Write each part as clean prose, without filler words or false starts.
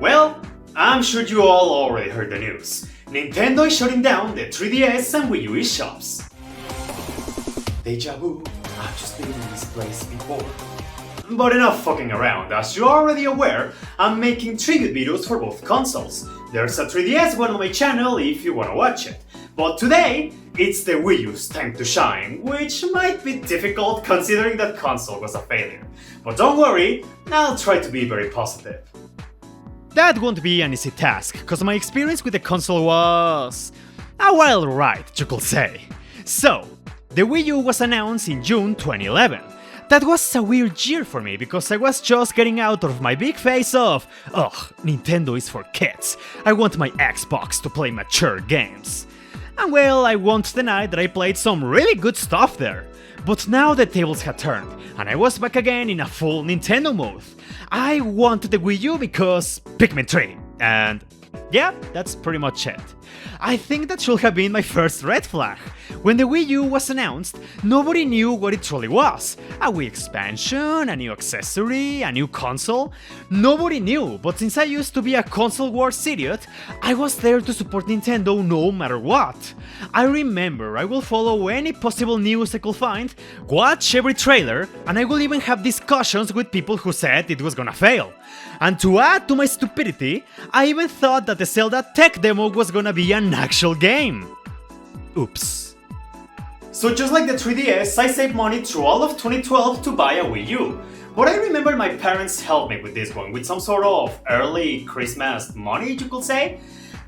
Well, I'm sure you all already heard the news. Nintendo is shutting down the 3DS and Wii U eShops. Deja vu, I've just been in this place before. But enough fucking around, as you're already aware, I'm making tribute videos for both consoles. There's a 3DS one on my channel if you wanna watch it. But today, it's the Wii U's time to shine, which might be difficult considering that console was a failure. But don't worry, I'll try to be very positive. That won't be an easy task, cause my experience with the console was a wild ride, you could say. So, the Wii U was announced in June 2011. That was a weird year for me because I was just getting out of my big phase of ugh, Nintendo is for kids, I want my Xbox to play mature games. And well, I won't deny that I played some really good stuff there. But now the tables had turned, and I was back again in a full Nintendo mode. I wanted the Wii U because Pikmin 3, and yeah, that's pretty much it. I think that should have been my first red flag. When the Wii U was announced, nobody knew what it truly was. A Wii expansion, a new accessory, a new console? Nobody knew, but since I used to be a console wars idiot, I was there to support Nintendo no matter what. I remember I will follow any possible news I could find, watch every trailer, and I will even have discussions with people who said it was gonna fail. And to add to my stupidity, I even thought that the Zelda tech demo was gonna be an actual game. Oops. So just like the 3DS, I saved money through all of 2012 to buy a Wii U. But I remember my parents helped me with this one, with some sort of early Christmas money, you could say.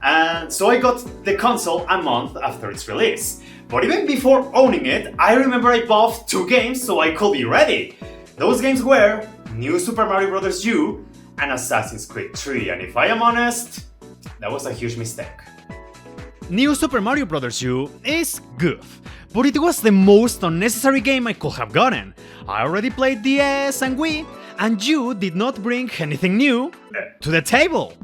And so I got the console a month after its release. But even before owning it, I remember I bought 2 games so I could be ready. Those games were New Super Mario Bros. U and Assassin's Creed 3, and if I am honest, that was a huge mistake. New Super Mario Bros. U is good, but it was the most unnecessary game I could have gotten. I already played DS and Wii, and you did not bring anything new to the table.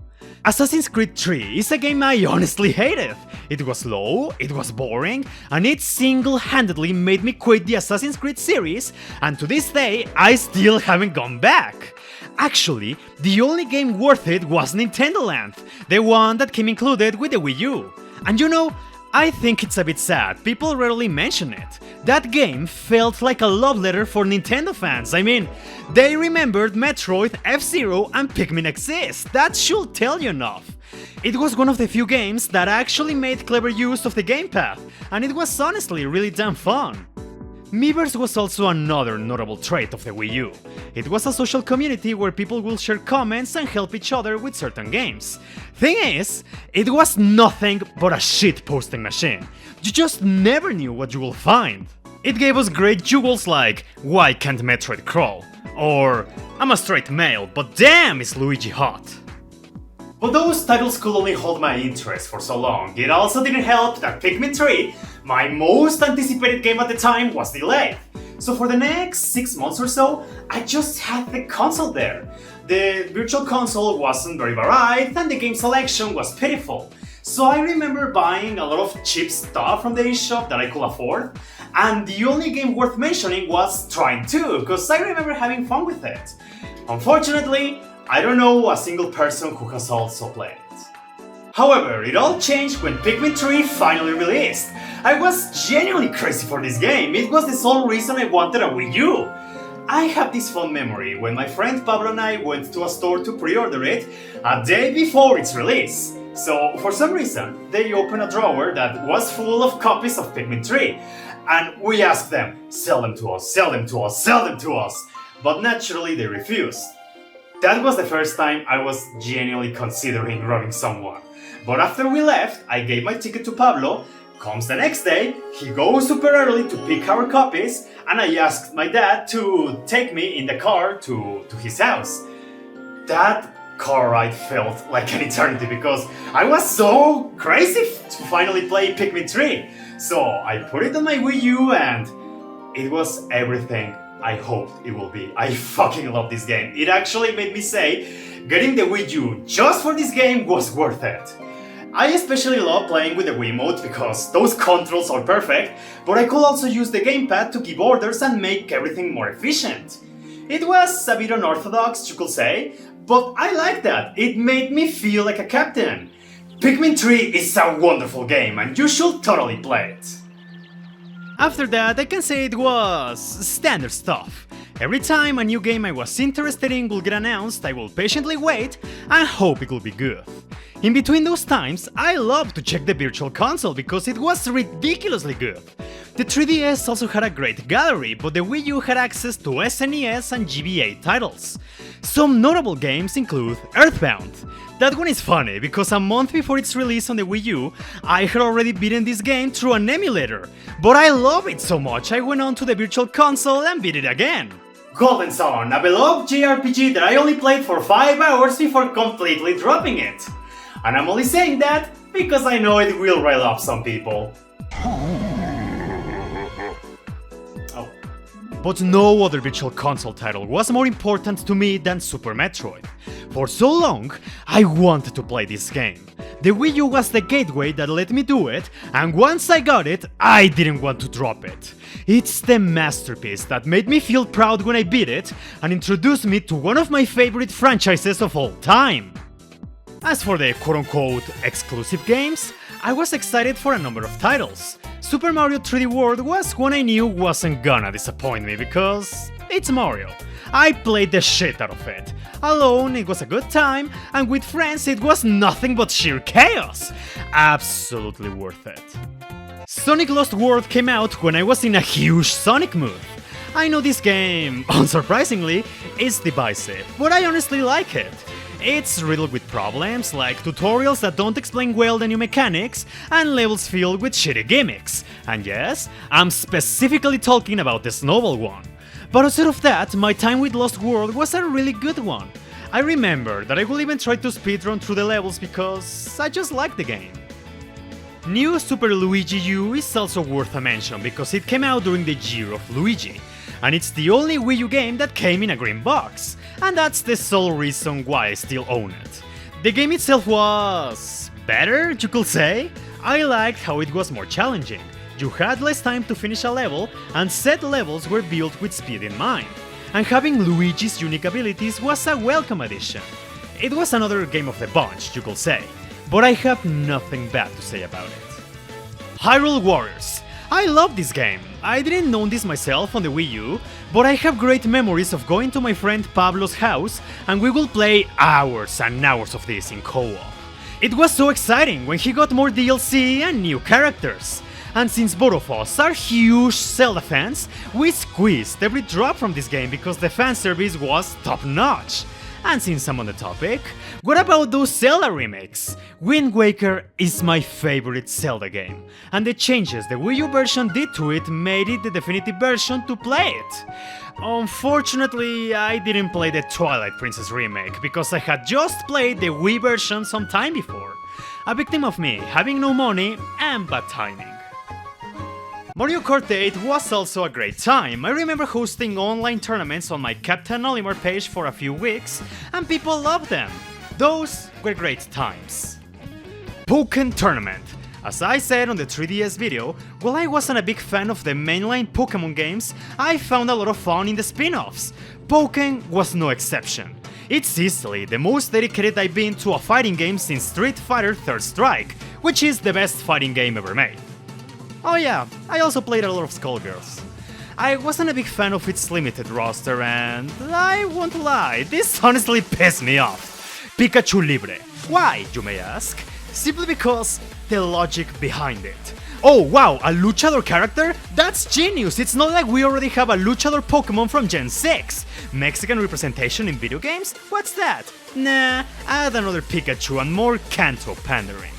Assassin's Creed 3 is a game I honestly hated. It was slow, it was boring, and it single-handedly made me quit the Assassin's Creed series, and to this day, I still haven't gone back. Actually, the only game worth it was Nintendo Land, the one that came included with the Wii U. And you know, I think it's a bit sad, people rarely mention it. That game felt like a love letter for Nintendo fans. I mean, they remembered Metroid, F-Zero, and Pikmin exist. That should tell you enough. It was one of the few games that actually made clever use of the gamepad, and it was honestly really damn fun. Miiverse was also another notable trait of the Wii U. It was a social community where people will share comments and help each other with certain games. Thing is, it was nothing but a shit-posting machine. You just never knew what you will find. It gave us great jugles like, why can't Metroid crawl? Or, I'm a straight male, but damn is Luigi hot. But those titles could only hold my interest for so long. It also didn't help that Pikmin 3, my most anticipated game at the time, was delayed. So for the next 6 months or so, I just had the console there. The virtual console wasn't very varied and the game selection was pitiful. So I remember buying a lot of cheap stuff from the eShop that I could afford, and the only game worth mentioning was Trine 2, because I remember having fun with it. Unfortunately, I don't know a single person who has also played it. However, it all changed when Pikmin 3 finally released. I was genuinely crazy for this game, it was the sole reason I wanted a Wii U. I have this fond memory when my friend Pablo and I went to a store to pre-order it a day before its release. So, for some reason, they opened a drawer that was full of copies of Pikmin 3. And we asked them, sell them to us, sell them to us, sell them to us. But naturally they refused. That was the first time I was genuinely considering robbing someone. But after we left, I gave my ticket to Pablo. Comes the next day, he goes super early to pick our copies, and I asked my dad to take me in the car to his house. That car ride felt like an eternity because I was so crazy to finally play Pikmin 3. So I put it on my Wii U and it was everything I hoped it will be. I fucking love this game. It actually made me say, getting the Wii U just for this game was worth it. I especially love playing with the Wiimote because those controls are perfect, but I could also use the gamepad to give orders and make everything more efficient. It was a bit unorthodox, you could say, But I like that, it made me feel like a captain. Pikmin 3 is a wonderful game and you should totally play it. After that, I can say it was standard stuff. Every time a new game I was interested in will get announced, I will patiently wait and hope it will be good. In between those times, I love to check the Virtual Console because it was ridiculously good. The 3DS also had a great gallery, but the Wii U had access to SNES and GBA titles. Some notable games include Earthbound. That one is funny because a month before its release on the Wii U, I had already beaten this game through an emulator, but I love it so much I went on to the Virtual Console and beat it again. Golden Sun, a beloved JRPG that I only played for 5 hours before completely dropping it. And I'm only saying that because I know it will rile up some people. Oh. But no other Virtual Console title was more important to me than Super Metroid. For so long, I wanted to play this game. The Wii U was the gateway that let me do it, and once I got it, I didn't want to drop it. It's the masterpiece that made me feel proud when I beat it, and introduced me to one of my favorite franchises of all time. As for the quote-unquote exclusive games, I was excited for a number of titles. Super Mario 3D World was one I knew wasn't gonna disappoint me because it's Mario. I played the shit out of it. Alone, it was a good time, and with friends, it was nothing but sheer chaos. Absolutely worth it. Sonic Lost World came out when I was in a huge Sonic mood. I know this game, unsurprisingly, is divisive, but I honestly like it. It's riddled with problems, like tutorials that don't explain well the new mechanics, and levels filled with shitty gimmicks. And yes, I'm specifically talking about the snowball one. But outside of that, my time with Lost World was a really good one. I remember that I will even try to speedrun through the levels because I just like the game. New Super Luigi U is also worth a mention because it came out during the year of Luigi, and it's the only Wii U game that came in a green box, and that's the sole reason why I still own it. The game itself was better, you could say. I liked how it was more challenging. You had less time to finish a level, and set levels were built with speed in mind. And having Luigi's unique abilities was a welcome addition. It was another game of the bunch, you could say, but I have nothing bad to say about it. Hyrule Warriors. I love this game. I didn't know this myself on the Wii U, but I have great memories of going to my friend Pablo's house and we will play hours and hours of this in co-op. It was so exciting when he got more DLC and new characters. And since both of us are huge Zelda fans, we squeezed every drop from this game because the fanservice was top-notch. And since I'm on the topic, what about those Zelda remakes? Wind Waker is my favorite Zelda game, and the changes the Wii U version did to it made it the definitive version to play it. Unfortunately, I didn't play the Twilight Princess remake because I had just played the Wii version some time before. A victim of me having no money and bad timing. Mario Kart 8 was also a great time. I remember hosting online tournaments on my Captain Olimar page for a few weeks, and people loved them. Those were great times. Pokken Tournament. As I said on the 3DS video, while I wasn't a big fan of the mainline Pokemon games, I found a lot of fun in the spin-offs. Pokken was no exception. It's easily the most dedicated I've been to a fighting game since Street Fighter 3rd Strike, which is the best fighting game ever made. Oh yeah, I also played a lot of Skullgirls. I wasn't a big fan of its limited roster and I won't lie, this honestly pissed me off. Pikachu Libre. Why, you may ask? Simply because the logic behind it. Oh wow, a luchador character? That's genius! It's not like we already have a luchador Pokemon from Gen 6. Mexican representation in video games? What's that? Nah, add another Pikachu and more Kanto pandering.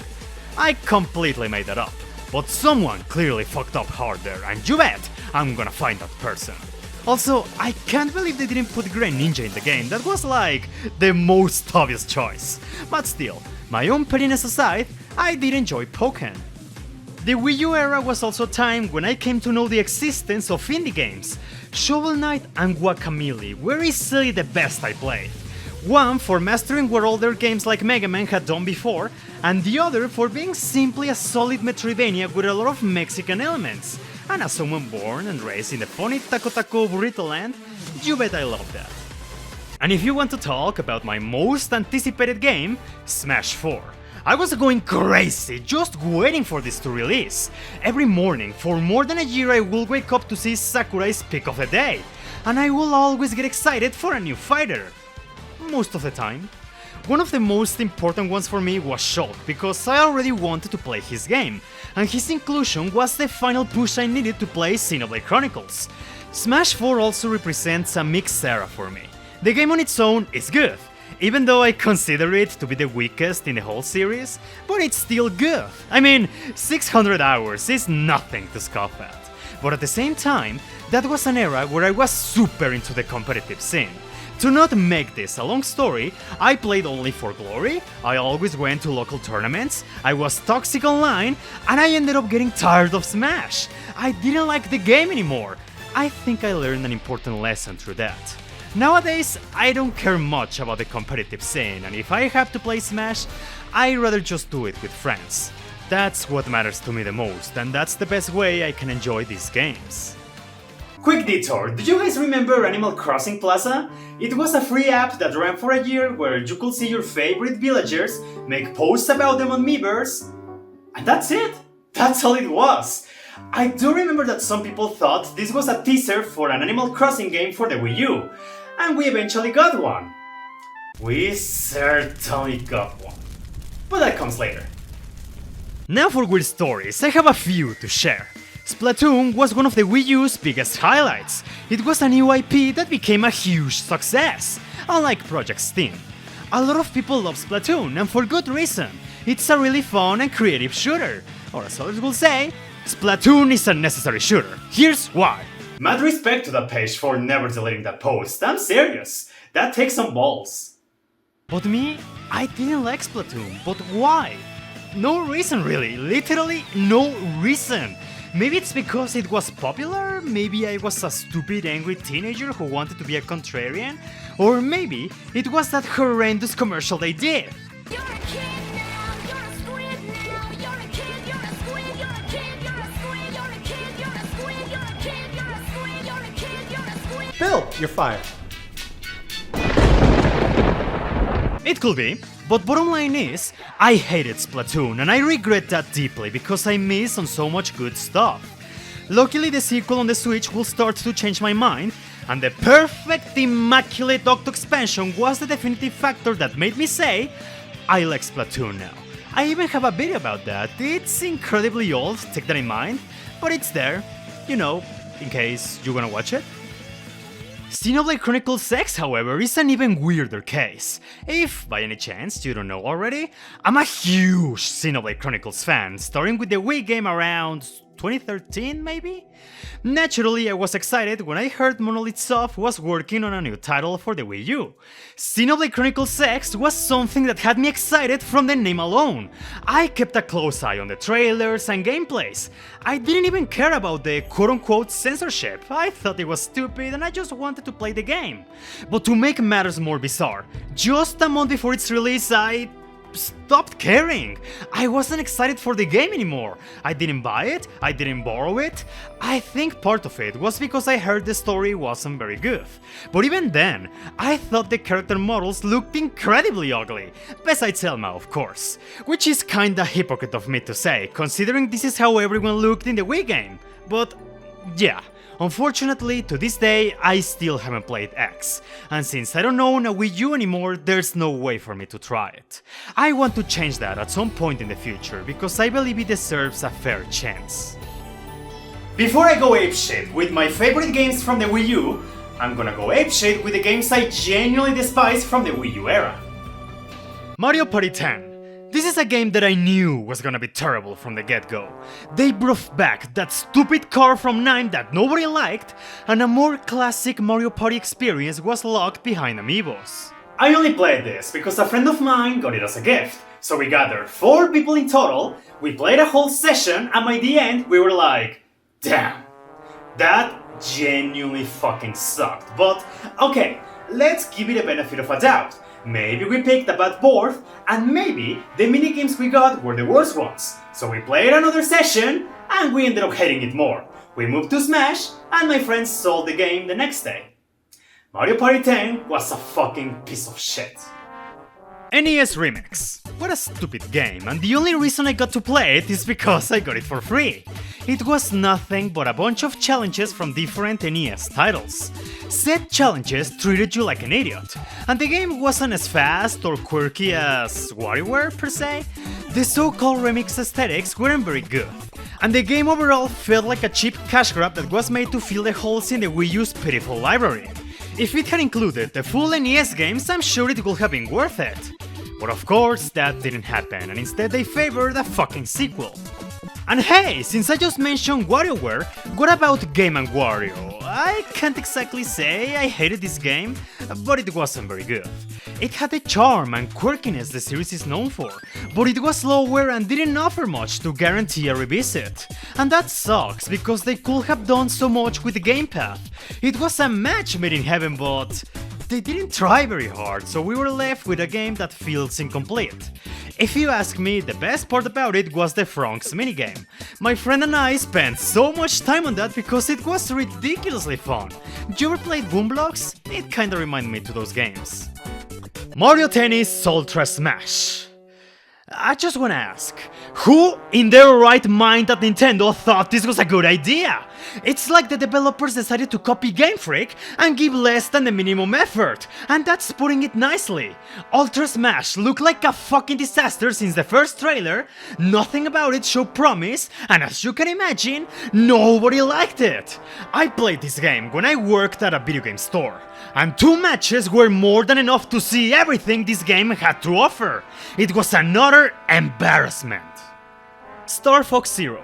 I completely made that up. But someone clearly fucked up hard there, and you bet I'm gonna find that person. Also, I can't believe they didn't put Greninja in the game, that was like the most obvious choice. But still, my own pettiness aside, I did enjoy Pokken. The Wii U era was also a time when I came to know the existence of indie games. Shovel Knight and Guacamelee were easily the best I played. One for mastering what older games like Mega Man had done before, and the other for being simply a solid Metroidvania with a lot of Mexican elements. And as someone born and raised in the funny Taco Taco Burrito land, you bet I love that. And if you want to talk about my most anticipated game, Smash 4. I was going crazy just waiting for this to release. Every morning for more than a year I will wake up to see Sakurai's pick of the day, and I will always get excited for a new fighter. Most of the time. One of the most important ones for me was Shulk, because I already wanted to play his game, and his inclusion was the final push I needed to play Xenoblade Chronicles. Smash 4 also represents a mixed era for me. The game on its own is good, even though I consider it to be the weakest in the whole series, but it's still good. I mean, 600 hours is nothing to scoff at. But at the same time, that was an era where I was super into the competitive scene. To not make this a long story, I played only for glory, I always went to local tournaments, I was toxic online, and I ended up getting tired of Smash. I didn't like the game anymore. I think I learned an important lesson through that. Nowadays, I don't care much about the competitive scene, and if I have to play Smash, I'd rather just do it with friends. That's what matters to me the most, and that's the best way I can enjoy these games. Quick detour, do you guys remember Animal Crossing Plaza? It was a free app that ran for a year where you could see your favorite villagers, make posts about them on Miiverse, and that's it! That's all it was! I do remember that some people thought this was a teaser for an Animal Crossing game for the Wii U, and we eventually got one. We certainly got one. But that comes later. Now for weird stories, I have a few to share. Splatoon was one of the Wii U's biggest highlights. It was a new IP that became a huge success, unlike Project Steam. A lot of people love Splatoon, and for good reason. It's a really fun and creative shooter. Or as others will say, Splatoon is a necessary shooter. Here's why. Mad respect to that page for never deleting that post, I'm serious. That takes some balls. But me, I didn't like Splatoon, but why? No reason really, literally no reason. Maybe it's because it was popular, maybe I was a stupid angry teenager who wanted to be a contrarian, or maybe it was that horrendous commercial they did. You're a kid now, you're a squid now, you're a kid, you're a squid, you're a kid, you're a squid, you're a kid, you're a squid, you're a kid, you're a squid, you're a kid, you're a squid. Bill, you're fired. It could be, but bottom line is, I hated Splatoon and I regret that deeply because I missed on so much good stuff. Luckily the sequel on the Switch will start to change my mind, and the perfect immaculate Octo expansion was the definitive factor that made me say, I like Splatoon now. I even have a video about that, it's incredibly old, take that in mind, but it's there, you know, in case you wanna watch it. Xenoblade Chronicles X, however, is an even weirder case. If, by any chance, you don't know already, I'm a huge Xenoblade Chronicles fan, starting with the Wii game around 2013, maybe? Naturally, I was excited when I heard Monolith Soft was working on a new title for the Wii U. Xenoblade Chronicles X was something that had me excited from the name alone. I kept a close eye on the trailers and gameplays. I didn't even care about the quote-unquote censorship. I thought it was stupid and I just wanted to play the game. But to make matters more bizarre, just a month before its release, I stopped caring. I wasn't excited for the game anymore. I didn't buy it, I didn't borrow it. I think part of it was because I heard the story wasn't very good. But even then, I thought the character models looked incredibly ugly. Besides Elma, of course. Which is kinda hypocrite of me to say, considering this is how everyone looked in the Wii game. But yeah. Unfortunately, to this day, I still haven't played X, and since I don't own a Wii U anymore, there's no way for me to try it. I want to change that at some point in the future, because I believe it deserves a fair chance. Before I go apeshit with my favorite games from the Wii U, I'm gonna go apeshit with the games I genuinely despise from the Wii U era. Mario Party 10. This is a game that I knew was gonna be terrible from the get-go. They brought back that stupid car from 9 that nobody liked, and a more classic Mario Party experience was locked behind Amiibos. I only played this because a friend of mine got it as a gift, so we gathered 4 people in total, we played a whole session, and by the end we were like, damn, that genuinely fucking sucked. But okay, let's give it a benefit of a doubt. Maybe we picked a bad board, and maybe the minigames we got were the worst ones. So we played another session, and we ended up hating it more. We moved to Smash, and my friends sold the game the next day. Mario Party 10 was a fucking piece of shit. NES Remix. What a stupid game, and the only reason I got to play it is because I got it for free. It was nothing but a bunch of challenges from different NES titles. Said challenges treated you like an idiot, and the game wasn't as fast or quirky as WarioWare per se. The so-called remix aesthetics weren't very good, and the game overall felt like a cheap cash grab that was made to fill the holes in the Wii U's pitiful library. If it had included the full NES games, I'm sure it would have been worth it. But of course, that didn't happen, and instead they favored a fucking sequel. And hey, since I just mentioned WarioWare, what about Game & Wario? I can't exactly say I hated this game, but it wasn't very good. It had the charm and quirkiness the series is known for, but it was slower and didn't offer much to guarantee a revisit. And that sucks, because they could have done so much with the gamepad. It was a match made in heaven, but they didn't try very hard, so we were left with a game that feels incomplete. If you ask me, the best part about it was the Franks minigame. My friend and I spent so much time on that because it was ridiculously fun. You ever played Boom Blocks? It kinda reminded me to those games. Mario Tennis Ultra Smash. I just wanna ask, who in their right mind at Nintendo thought this was a good idea? It's like the developers decided to copy Game Freak and give less than the minimum effort, and that's putting it nicely. Ultra Smash looked like a fucking disaster since the first trailer, nothing about it showed promise, and as you can imagine, nobody liked it. I played this game when I worked at a video game store, and 2 matches were more than enough to see everything this game had to offer. It was another embarrassment. Star Fox Zero.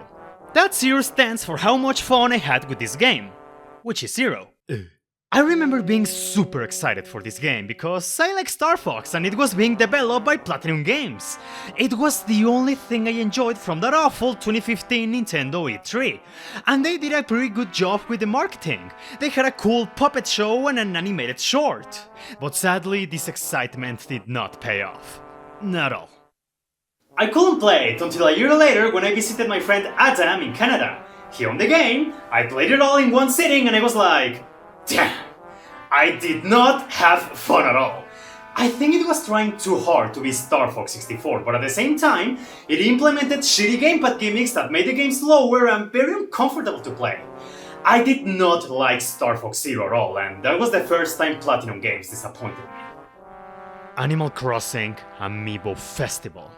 That zero stands for how much fun I had with this game, which is 0. I remember being super excited for this game because I like Star Fox and it was being developed by Platinum Games. It was the only thing I enjoyed from that awful 2015 Nintendo E3, and they did a pretty good job with the marketing. They had a cool puppet show and an animated short, but sadly this excitement did not pay off. Not at all. I couldn't play it until a year later when I visited my friend Adam in Canada. He owned the game, I played it all in one sitting, and I was like, damn, I did not have fun at all. I think it was trying too hard to be Star Fox 64, but at the same time, it implemented shitty gamepad gimmicks that made the game slower and very uncomfortable to play. I did not like Star Fox Zero at all, and that was the first time Platinum Games disappointed me. Animal Crossing Amiibo Festival.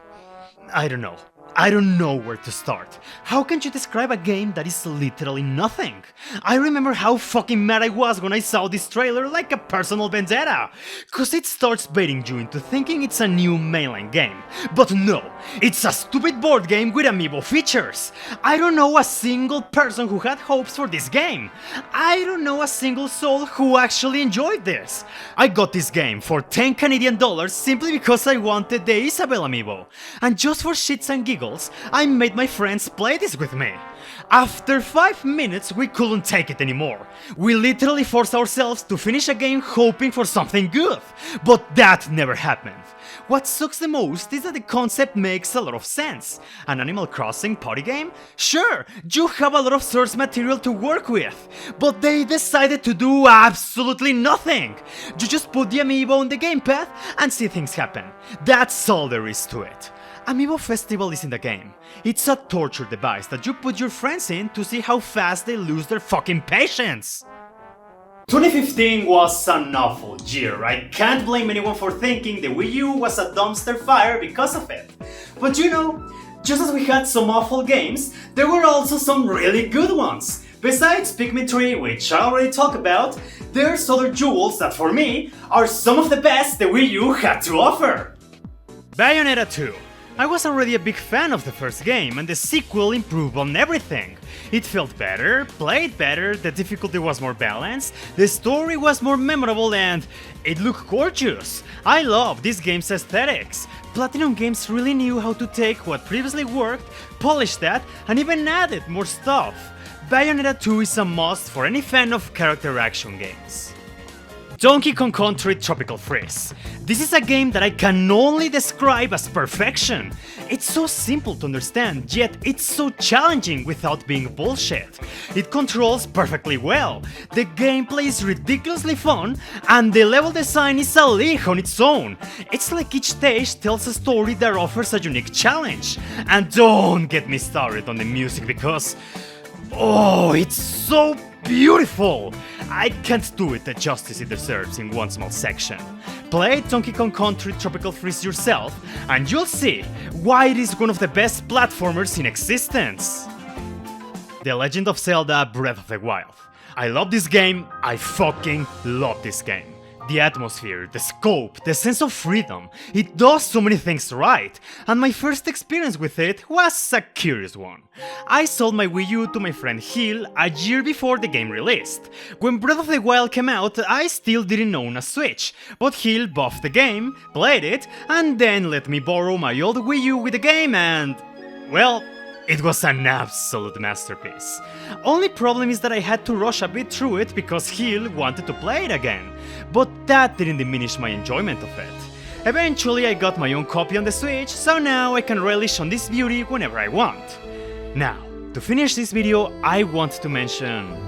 I don't know where to start. How can you describe a game that is literally nothing? I remember how fucking mad I was when I saw this trailer like a personal vendetta, cause it starts baiting you into thinking it's a new mainline game. But no, it's a stupid board game with amiibo features. I don't know a single person who had hopes for this game. I don't know a single soul who actually enjoyed this. I got this game for 10 Canadian dollars simply because I wanted the Isabelle amiibo, and just for shits and giggles, I made my friends play this with me. After 5 minutes, we couldn't take it anymore. We literally forced ourselves to finish a game hoping for something good, but that never happened. What sucks the most is that the concept makes a lot of sense. An Animal Crossing party game? Sure, you have a lot of source material to work with, but they decided to do absolutely nothing. You just put the amiibo on the gamepad and see things happen. That's all there is to it. Amiibo Festival is in the game. It's a torture device that you put your friends in to see how fast they lose their fucking patience. 2015 was an awful year. I can't blame anyone for thinking the Wii U was a dumpster fire because of it. But you know, just as we had some awful games, there were also some really good ones. Besides Pikmin 3, which I already talked about, there's other jewels that for me are some of the best the Wii U had to offer. Bayonetta 2. I was already a big fan of the first game, and the sequel improved on everything. It felt better, played better, the difficulty was more balanced, the story was more memorable, and it looked gorgeous. I love this game's aesthetics. Platinum Games really knew how to take what previously worked, polish that, and even added more stuff. Bayonetta 2 is a must for any fan of character action games. Donkey Kong Country Tropical Freeze. This is a game that I can only describe as perfection. It's so simple to understand, yet it's so challenging without being bullshit. It controls perfectly well, the gameplay is ridiculously fun, and the level design is a league on its own. It's like each stage tells a story that offers a unique challenge. And don't get me started on the music because... oh, it's so beautiful! I can't do it the justice it deserves in one small section. Play Donkey Kong Country Tropical Freeze yourself, and you'll see why it is one of the best platformers in existence. The Legend of Zelda Breath of the Wild. I love this game, I fucking love this game. The atmosphere, the scope, the sense of freedom, it does so many things right, and my first experience with it was a curious one. I sold my Wii U to my friend Gil a year before the game released. When Breath of the Wild came out, I still didn't own a Switch, but Gil bought the game, played it, and then let me borrow my old Wii U with the game and... well, it was an absolute masterpiece. Only problem is that I had to rush a bit through it because Gil wanted to play it again, but that didn't diminish my enjoyment of it. Eventually I got my own copy on the Switch, so now I can relish on this beauty whenever I want. Now, to finish this video, I want to mention...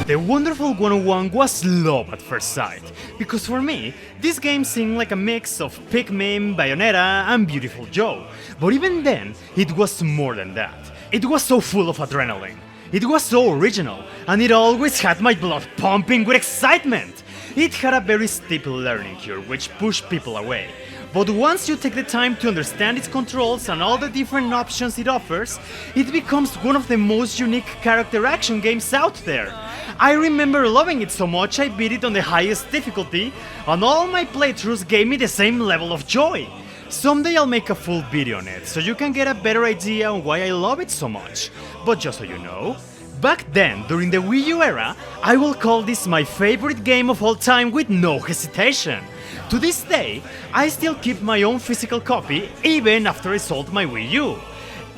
the wonderful 101 was love at first sight, because for me, this game seemed like a mix of Pikmin, Bayonetta, and Beautiful Joe. But even then, it was more than that. It was so full of adrenaline. It was so original, and it always had my blood pumping with excitement. It had a very steep learning curve which pushed people away. But once you take the time to understand its controls and all the different options it offers, it becomes one of the most unique character action games out there. I remember loving it so much I beat it on the highest difficulty, and all my playthroughs gave me the same level of joy. Someday I'll make a full video on it, so you can get a better idea on why I love it so much. But just so you know, back then, during the Wii U era, I will call this my favorite game of all time with no hesitation. To this day, I still keep my own physical copy even after I sold my Wii U.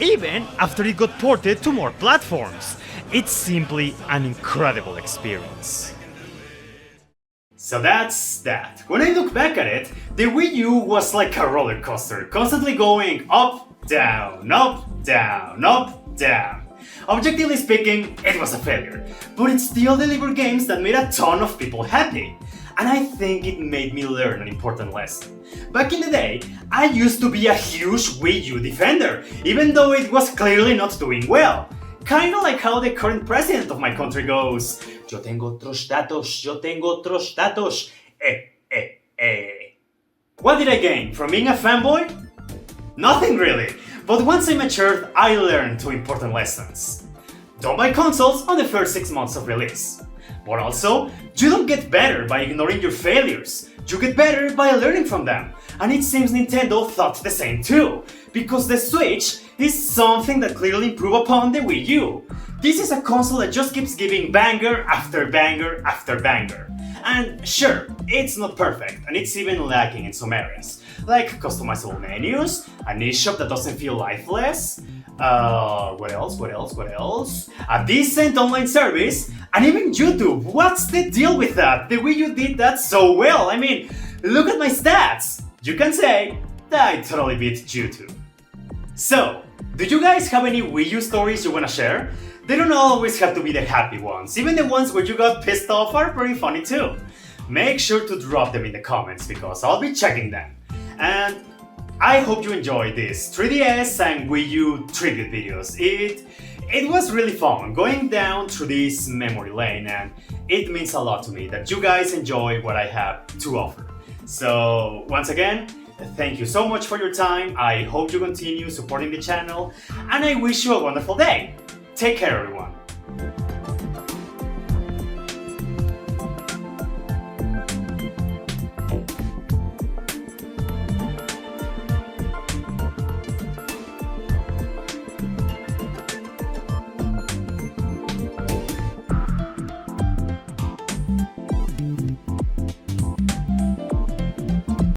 Even after it got ported to more platforms. It's simply an incredible experience. So that's that. When I look back at it, the Wii U was like a roller coaster, constantly going up, down, up, down, up, down. Objectively speaking, it was a failure, but it still delivered games that made a ton of people happy. And I think it made me learn an important lesson. Back in the day, I used to be a huge Wii U defender, even though it was clearly not doing well. Kinda like how the current president of my country goes, yo tengo otros datos, yo tengo otros datos, What did I gain from being a fanboy? Nothing really, but once I matured, I learned two important lessons. Don't buy consoles on the first 6 months of release. But also, you don't get better by ignoring your failures, you get better by learning from them. And it seems Nintendo thought the same too, because the Switch is something that clearly improved upon the Wii U. This is a console that just keeps giving banger after banger after banger. And sure, it's not perfect, and it's even lacking in some areas, like customizable menus, an eShop that doesn't feel lifeless, what else? A decent online service, and even YouTube. What's the deal with that? The Wii U did that so well. I mean, look at my stats. You can say that I totally beat YouTube. So, do you guys have any Wii U stories you wanna share? They don't always have to be the happy ones. Even the ones where you got pissed off are pretty funny too. Make sure to drop them in the comments because I'll be checking them. And I hope you enjoyed these 3DS and Wii U tribute videos. It was really fun going down through this memory lane, and it means a lot to me that you guys enjoy what I have to offer. So once again, thank you so much for your time. I hope you continue supporting the channel, and I wish you a wonderful day. Take care, everyone.